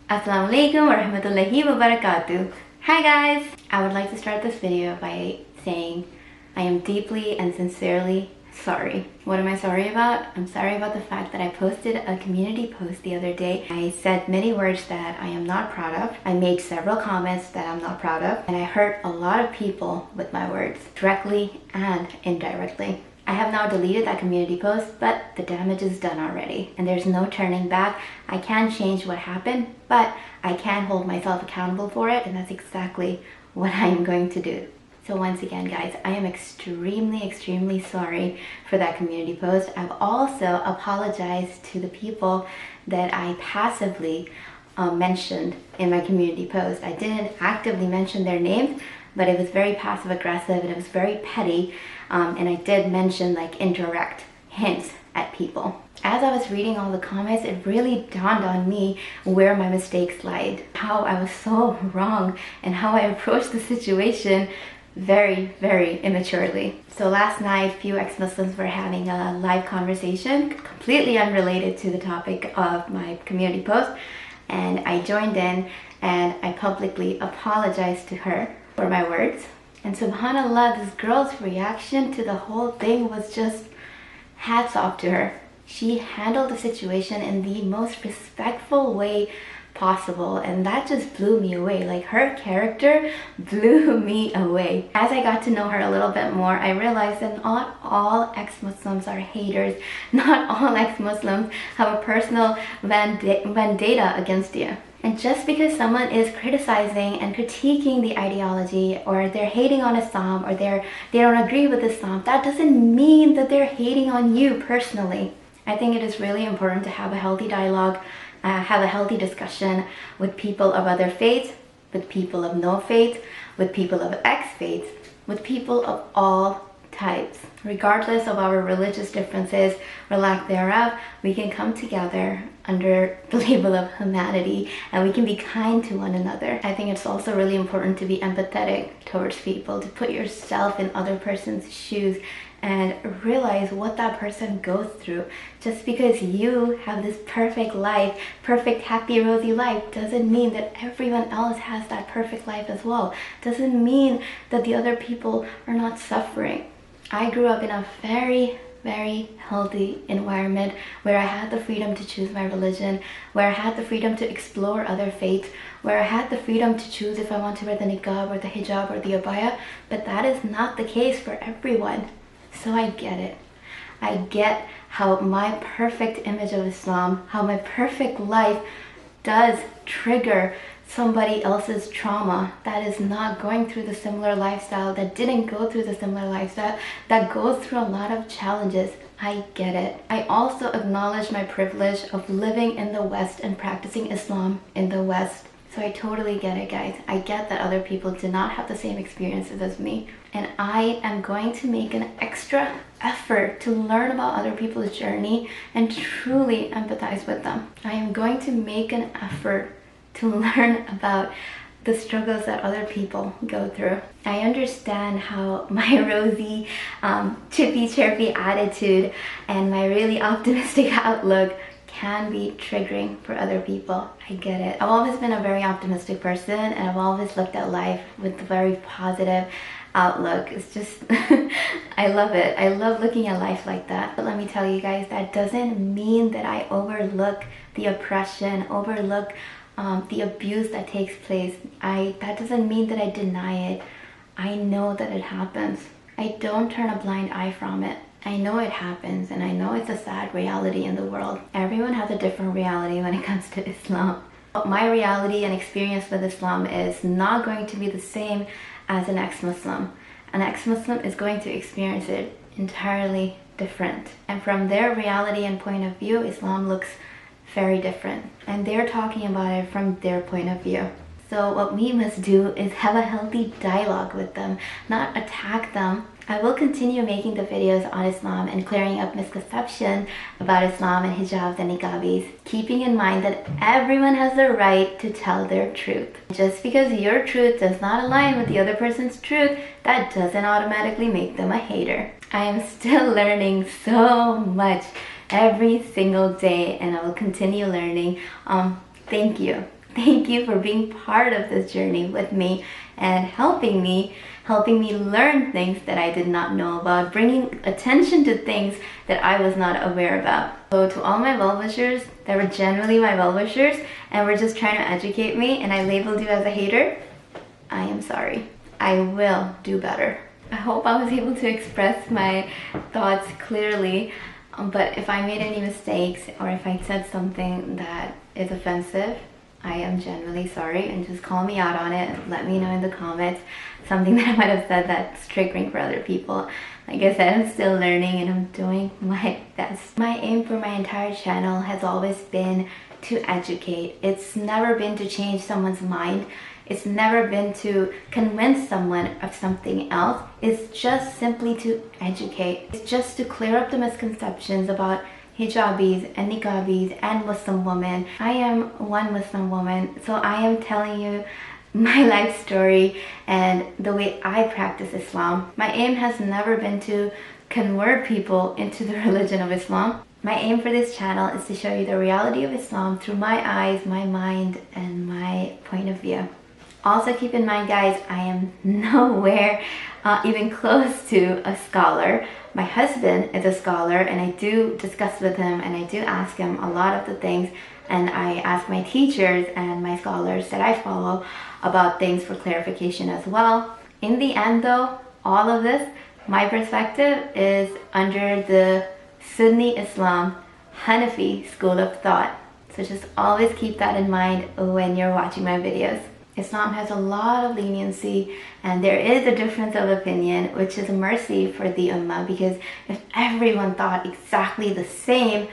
Assalamualaikum warahmatullahi wabarakatuh. Hi guys! I would like to start this video by saying I am deeply and sincerely sorry. What am I sorry about? I'm sorry about the fact that I posted a community post the other day. I said many words that I am not proud of. I made several comments that I'm not proud of, and I hurt a lot of people with my words, directly and indirectly. I have now deleted that community post, but the damage is done already and there's no turning back. I can't change what happened, but I can hold myself accountable for it, and that's exactly what I am going to do. So once again, guys, I am extremely sorry for that community post. I've also apologized to the people that I passively mentioned in my community post. I didn't actively mention their names, but it was very passive aggressive and it was very petty, and I did mention like indirect hints at people. As I was reading all the comments, it really dawned on me where my mistakes lied, how I was so wrong, and how I approached the situation very immaturely. So last night, few ex-Muslims were having a live conversation completely unrelated to the topic of my community post, and I joined in and I publicly apologized to her for my words. And subhanallah, this girl's reaction to the whole thing was just hats off to her. She handled the situation in the most respectful way possible, and that just blew me away. Like, her character blew me away. As I got to know her a little bit more, I realized that not all ex-Muslims are haters. Not all ex-Muslims have a personal vendetta against you. And just because someone is criticizing and critiquing the ideology, or they're hating on Islam, or they don't agree with Islam, that doesn't mean that they're hating on you personally. I think it is really important to have a healthy dialogue, have a healthy discussion with people of other faiths, with people of no faith, with people of ex-faiths, with people of all types. Regardless of our religious differences or lack thereof, we can come together under the label of humanity, and we can be kind to one another. I think it's also really important to be empathetic towards people, to put yourself in other person's shoes and realize what that person goes through. Just because you have this perfect life, perfect, happy, rosy life, doesn't mean that everyone else has that perfect life as well. Doesn't mean that the other people are not suffering. I grew up in a very healthy environment where I had the freedom to choose my religion, where I had the freedom to explore other faiths, where I had the freedom to choose if I want to wear the niqab or the hijab or the abaya, but that is not the case for everyone. So I get it. I get how my perfect image of Islam, how my perfect life does trigger somebody else's trauma that is not going through the similar lifestyle, that didn't go through the similar lifestyle, that goes through a lot of challenges. I get it. I also acknowledge my privilege of living in the West and practicing Islam in the West. So I totally get it, guys. I get that other people did not have the same experiences as me. And I am going to make an extra effort to learn about other people's journey and truly empathize with them. I am going to make an effort to learn about the struggles that other people go through. I understand how my rosy, chippy chirpy attitude and my really optimistic outlook can be triggering for other people. I get it. I've always been a very optimistic person, and I've always looked at life with a very positive outlook. It's just I love it. I love looking at life like that. But let me tell you guys, that doesn't mean that I overlook the oppression, overlook the abuse that takes place. That doesn't mean that I deny it. I know that it happens. I don't turn a blind eye from it. I know it happens, and I know it's a sad reality in the world. Everyone has a different reality when it comes to Islam. But my reality and experience with Islam is not going to be the same as an ex-Muslim. An ex-Muslim is going to experience it entirely different. And from their reality and point of view, Islam looks very different. And they're talking about it from their point of view. So what we must do is have a healthy dialogue with them, not attack them. I will continue making the videos on Islam and clearing up misconceptions about Islam and hijabs and niqabis, keeping in mind that everyone has the right to tell their truth. Just because your truth does not align with the other person's truth, that doesn't automatically make them a hater. I am still learning so much every single day, and I will continue learning. Thank you. Thank you for being part of this journey with me and helping me learn things that I did not know about, bringing attention to things that I was not aware about. So to all my well-wishers that were generally my well-wishers and were just trying to educate me and I labeled you as a hater, I am sorry. I will do better. I hope I was able to express my thoughts clearly, but if I made any mistakes or if I said something that is offensive, I am genuinely sorry, and just call me out on it. Let me know in the comments something that I might have said that's triggering for other people. Like I said, I'm still learning and I'm doing my best. My aim for my entire channel has always been to educate. It's never been to change someone's mind. It's never been to convince someone of something else. It's just simply to educate. It's just to clear up the misconceptions about hijabis and niqabis and Muslim women. I am one Muslim woman, so I am telling you my life story and the way I practice Islam. My aim has never been to convert people into the religion of Islam. My aim for this channel is to show you the reality of Islam through my eyes, my mind, and my point of view. Also keep in mind, guys, I am nowhere even close to a scholar. My husband is a scholar and I do discuss with him and I do ask him a lot of the things, and I ask my teachers and my scholars that I follow about things for clarification as well. In the end though, all of this, my perspective is under the Sunni Islam Hanafi school of thought. So just always keep that in mind when you're watching my videos. Islam has a lot of leniency and there is a difference of opinion, which is a mercy for the Ummah, because if everyone thought exactly the same,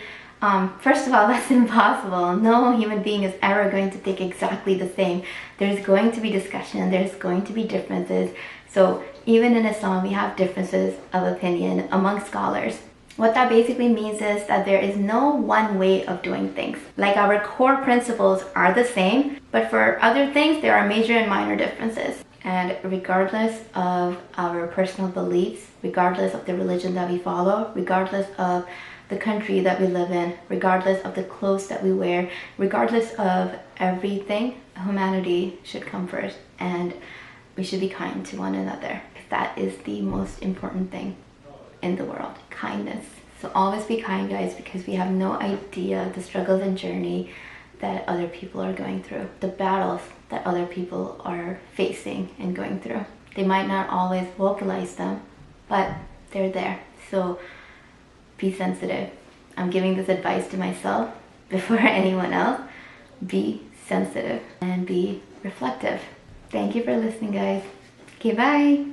first of all, that's impossible. No human being is ever going to think exactly the same. There's going to be discussion, there's going to be differences. So even in Islam, we have differences of opinion among scholars. What that basically means is that there is no one way of doing things. Like our core principles are the same, but for other things, there are major and minor differences. And regardless of our personal beliefs, regardless of the religion that we follow, regardless of the country that we live in, regardless of the clothes that we wear, regardless of everything, humanity should come first. And we should be kind to one another. That is the most important thing in the world, kindness. So always be kind, guys, because we have no idea the struggles and journey that other people are going through, the battles that other people are facing and going through. They might not always vocalize them, but they're there. So be sensitive. I'm giving this advice to myself before anyone else. Be sensitive and be reflective. Thank you for listening, guys. Okay, bye.